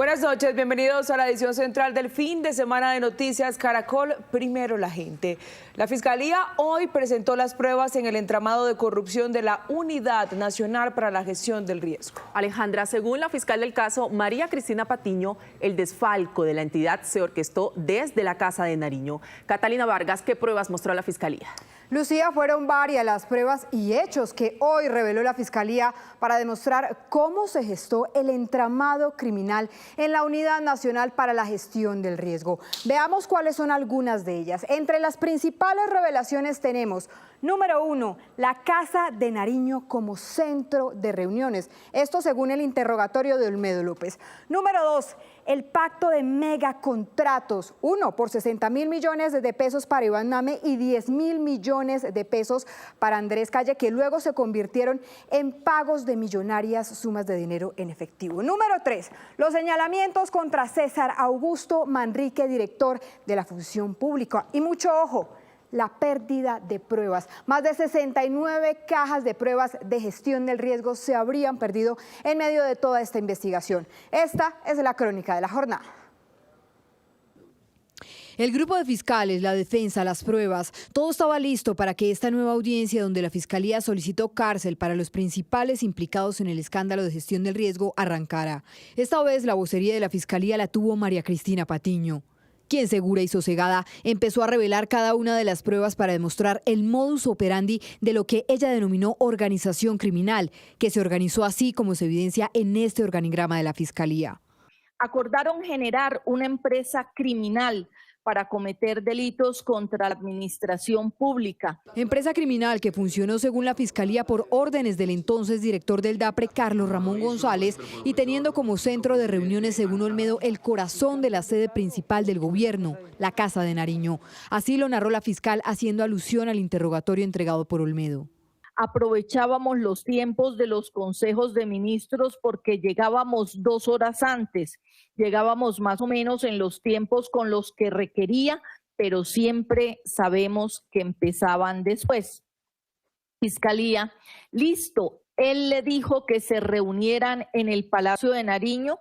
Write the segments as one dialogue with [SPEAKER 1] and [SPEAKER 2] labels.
[SPEAKER 1] Buenas noches, bienvenidos a la edición central del fin de semana de Noticias Caracol, primero la gente. La Fiscalía hoy presentó las pruebas en el entramado de corrupción de la Unidad Nacional para la Gestión del Riesgo.
[SPEAKER 2] Alejandra, según la fiscal del caso, María Cristina Patiño, el desfalco de la entidad se orquestó desde la Casa de Nariño. Catalina Vargas, ¿qué pruebas mostró la Fiscalía?
[SPEAKER 3] Lucía, fueron varias las pruebas y hechos que hoy reveló la Fiscalía para demostrar cómo se gestó el entramado criminal en la Unidad Nacional para la Gestión del Riesgo. Veamos cuáles son algunas de ellas. Entre las principales revelaciones tenemos: número 1, la Casa de Nariño como centro de reuniones. Esto según el interrogatorio de Olmedo López. Número 2, el pacto de megacontratos. Uno por 60.000 millones de pesos para Iván Name y 10.000 millones de pesos para Andrés Calle, que luego se convirtieron en pagos de millonarias sumas de dinero en efectivo. Número 3, los señalamientos contra César Augusto Manrique, director de la Función Pública. Y mucho ojo, la pérdida de pruebas. Más de 69 cajas de pruebas de gestión del riesgo se habrían perdido en medio de toda esta investigación. Esta es la crónica de la jornada.
[SPEAKER 4] El grupo de fiscales, la defensa, las pruebas, todo estaba listo para que esta nueva audiencia, donde la Fiscalía solicitó cárcel para los principales implicados en el escándalo de gestión del riesgo, arrancara. Esta vez la vocería de la Fiscalía la tuvo María Cristina Patiño, quien segura y sosegada empezó a revelar cada una de las pruebas para demostrar el modus operandi de lo que ella denominó organización criminal, que se organizó así como se evidencia en este organigrama de la Fiscalía.
[SPEAKER 5] Acordaron generar una empresa criminal para cometer delitos contra la administración pública.
[SPEAKER 4] Empresa criminal que funcionó según la Fiscalía por órdenes del entonces director del DAPRE, Carlos Ramón González, y teniendo como centro de reuniones, según Olmedo, el corazón de la sede principal del gobierno, la Casa de Nariño. Así lo narró la fiscal, haciendo alusión al interrogatorio entregado por Olmedo.
[SPEAKER 5] Aprovechábamos los tiempos de los consejos de ministros porque llegábamos 2 horas antes, llegábamos más o menos en los tiempos con los que requería, pero siempre sabemos que empezaban después. Fiscalía, listo, él le dijo que se reunieran en el Palacio de Nariño.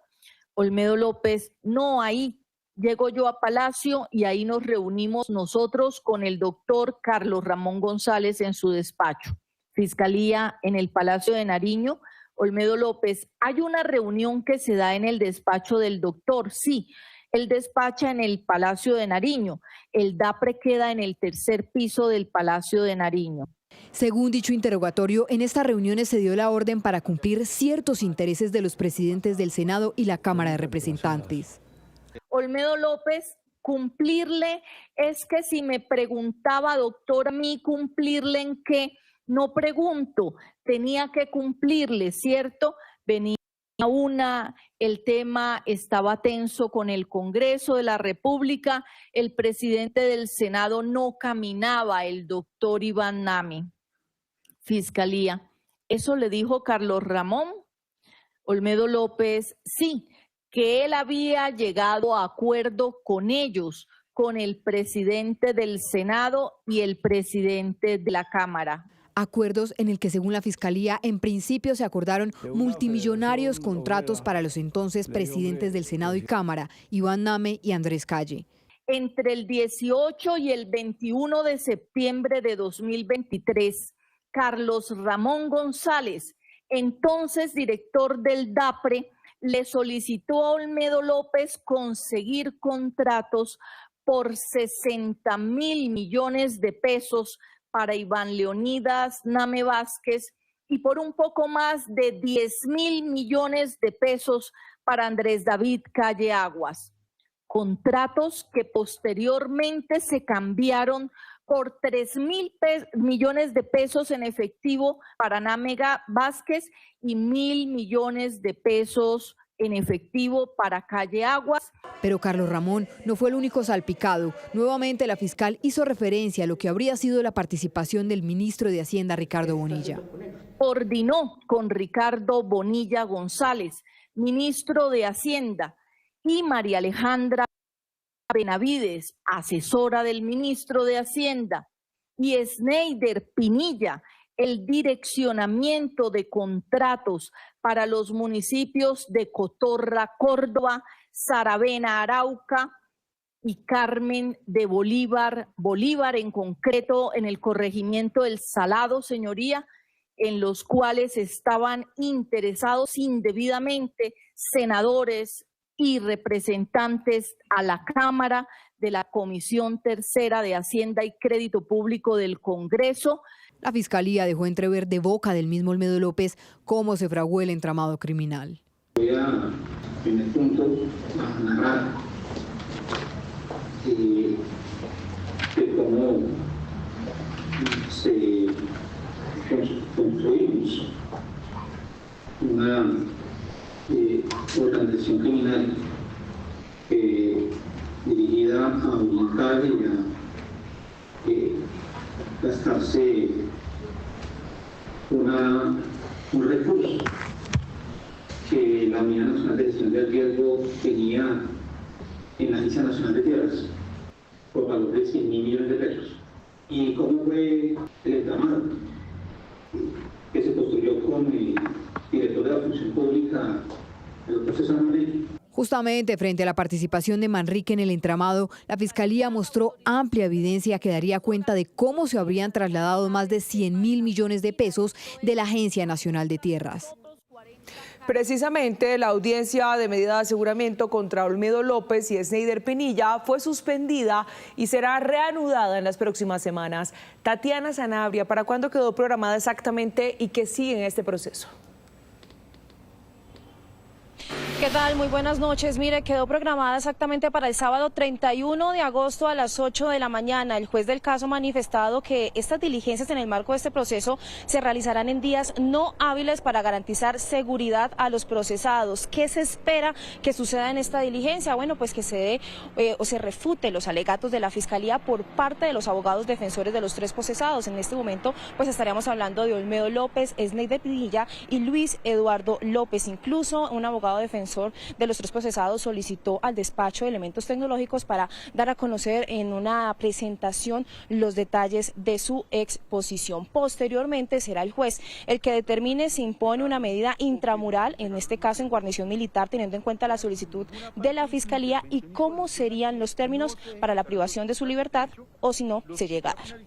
[SPEAKER 5] Olmedo López, no, ahí llego yo a Palacio y ahí nos reunimos nosotros con el doctor Carlos Ramón González en su despacho. Fiscalía, en el Palacio de Nariño. Olmedo López, hay una reunión que se da en el despacho del doctor. Sí, él despacha en el Palacio de Nariño. El DAPRE queda en el 3er piso del Palacio de Nariño.
[SPEAKER 4] Según dicho interrogatorio, en estas reuniones se dio la orden para cumplir ciertos intereses de los presidentes del Senado y la Cámara de Representantes.
[SPEAKER 5] Olmedo López, cumplirle es que si me preguntaba, doctor, a mí cumplirle en qué, no pregunto, tenía que cumplirle, ¿cierto? Venía el tema estaba tenso con el Congreso de la República, el presidente del Senado no caminaba, el doctor Iván Name. Fiscalía, ¿eso le dijo Carlos Ramón? Olmedo López, sí, que él había llegado a acuerdo con ellos, con el presidente del Senado y el presidente de la Cámara.
[SPEAKER 4] Acuerdos en el que, según la Fiscalía, en principio se acordaron multimillonarios contratos para los entonces presidentes del Senado y Cámara, Iván Name y Andrés Calle.
[SPEAKER 5] Entre el 18 y el 21 de septiembre de 2023, Carlos Ramón González, entonces director del DAPRE, le solicitó a Olmedo López conseguir contratos por 60.000 millones de pesos para Iván Leonidas Name Vázquez y por un poco más de 10.000 millones de pesos para Andrés David Calle Aguas. Contratos que posteriormente se cambiaron por 3.000 millones de pesos en efectivo para Name Vázquez y 1.000 millones de pesos en efectivo para Calle Aguas.
[SPEAKER 4] Pero Carlos Ramón no fue el único salpicado. Nuevamente la fiscal hizo referencia a lo que habría sido la participación del ministro de Hacienda, Ricardo Bonilla.
[SPEAKER 5] Coordinó con Ricardo Bonilla González, ministro de Hacienda, y María Alejandra Benavides, asesora del ministro de Hacienda, y Sneider Pinilla, el direccionamiento de contratos para los municipios de Cotorra, Córdoba, Saravena, Arauca y Carmen de Bolívar, en concreto en el corregimiento del Salado, señoría, en los cuales estaban interesados indebidamente senadores y representantes a la Cámara de la Comisión Tercera de Hacienda y Crédito Público del Congreso.
[SPEAKER 4] La Fiscalía dejó entrever de boca del mismo Olmedo López cómo se fraguó el entramado criminal.
[SPEAKER 6] Voy a, primer punto, a narrar de cómo se construimos una organización criminal dirigida a ubicar y a gastarse un recurso que la Unidad Nacional de Gestión del Riesgo tenía en la Agencia Nacional de Tierras por valor de 100.000 millones de pesos. ¿Y cómo fue el entramado? Que se construyó con el director de la Función Pública, el doctor César Manrique.
[SPEAKER 4] Justamente frente a la participación de Manrique en el entramado, la Fiscalía mostró amplia evidencia que daría cuenta de cómo se habrían trasladado más de 100.000 millones de pesos de la Agencia Nacional de Tierras.
[SPEAKER 1] Precisamente, la audiencia de medida de aseguramiento contra Olmedo López y Sneider Pinilla fue suspendida y será reanudada en las próximas semanas. Tatiana Sanabria, ¿para cuándo quedó programada exactamente y qué sigue en este proceso?
[SPEAKER 7] ¿Qué tal? Muy buenas noches. Mire, quedó programada exactamente para el sábado 31 de agosto a las 8 de la mañana. El juez del caso ha manifestado que estas diligencias en el marco de este proceso se realizarán en días no hábiles para garantizar seguridad a los procesados. ¿Qué se espera que suceda en esta diligencia? Bueno, pues que se dé o se refute los alegatos de la Fiscalía por parte de los abogados defensores de los tres procesados. En este momento, pues estaríamos hablando de Olmedo López, Sneider Pinilla y Luis Eduardo López. Incluso un abogado defensor de los tres procesados solicitó al despacho de elementos tecnológicos para dar a conocer en una presentación los detalles de su exposición. Posteriormente será el juez el que determine si impone una medida intramural, en este caso en guarnición militar, teniendo en cuenta la solicitud de la Fiscalía y cómo serían los términos para la privación de su libertad o si no se llega a dar.